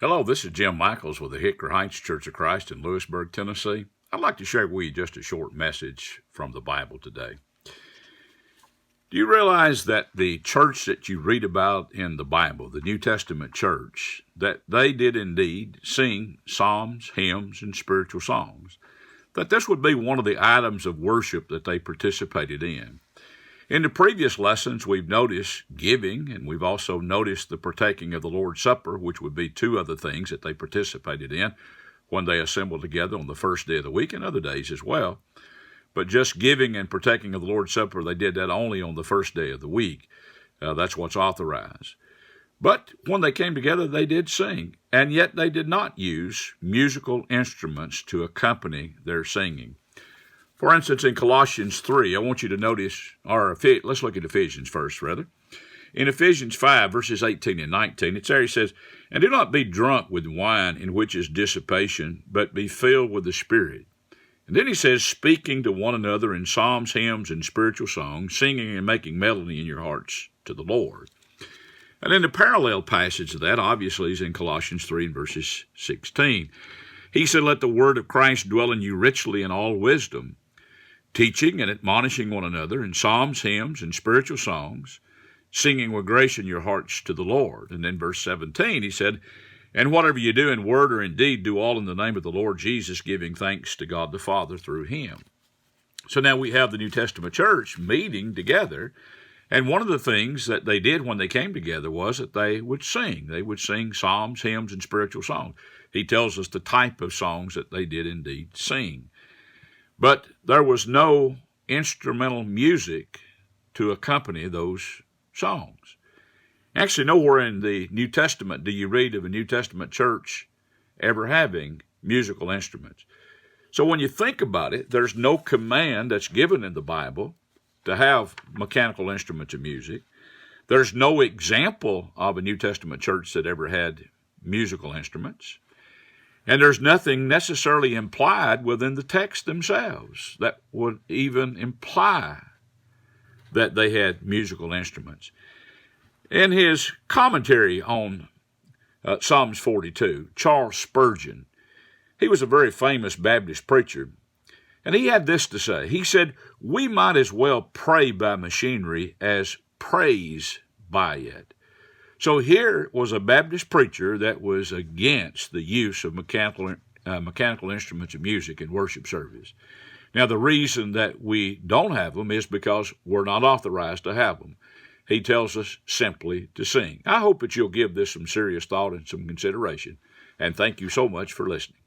Hello, this is Jim Michaels with the Hickory Heights Church of Christ in Lewisburg, Tennessee. I'd like to share with you just a short message from the Bible today. Do you realize that the church that you read about in the Bible, the New Testament church, that they did indeed sing psalms, hymns, and spiritual songs? That this would be one of the items of worship that they participated in. In the previous lessons, we've noticed giving, and we've also noticed the partaking of the Lord's Supper, which would be two other things that they participated in when they assembled together on the first day of the week and other days as well. But just giving and partaking of the Lord's Supper, they did that only on the first day of the week. That's what's authorized. But when they came together, they did sing, and yet they did not use musical instruments to accompany their singing. For instance, in Colossians 3, I want you to notice, let's look at Ephesians first, rather. In Ephesians 5, verses 18 and 19, it's there he says, "And do not be drunk with wine, in which is dissipation, but be filled with the Spirit." And then he says, "Speaking to one another in psalms, hymns, and spiritual songs, singing and making melody in your hearts to the Lord." And then the parallel passage of that, obviously, is in Colossians 3 and verses 16. He said, "Let the word of Christ dwell in you richly in all wisdom, teaching and admonishing one another in psalms, hymns, and spiritual songs, singing with grace in your hearts to the Lord." And then verse 17, he said, "And whatever you do in word or in deed, do all in the name of the Lord Jesus, giving thanks to God the Father through him." So now we have the New Testament church meeting together, and one of the things that they did when they came together was that they would sing. They would sing psalms, hymns, and spiritual songs. He tells us the type of songs that they did indeed sing. But there was no instrumental music to accompany those songs. Actually, nowhere in the New Testament do you read of a New Testament church ever having musical instruments. So when you think about it, there's no command that's given in the Bible to have mechanical instruments of music. There's no example of a New Testament church that ever had musical instruments. And there's nothing necessarily implied within the text themselves that would even imply that they had musical instruments. In his commentary on Psalms 42, Charles Spurgeon, he was a very famous Baptist preacher, and he had this to say. He said, "We might as well pray by machinery as praise by it." So here was a Baptist preacher that was against the use of mechanical instruments of music in worship service. Now, the reason that we don't have them is because we're not authorized to have them. He tells us simply to sing. I hope that you'll give this some serious thought and some consideration, and thank you so much for listening.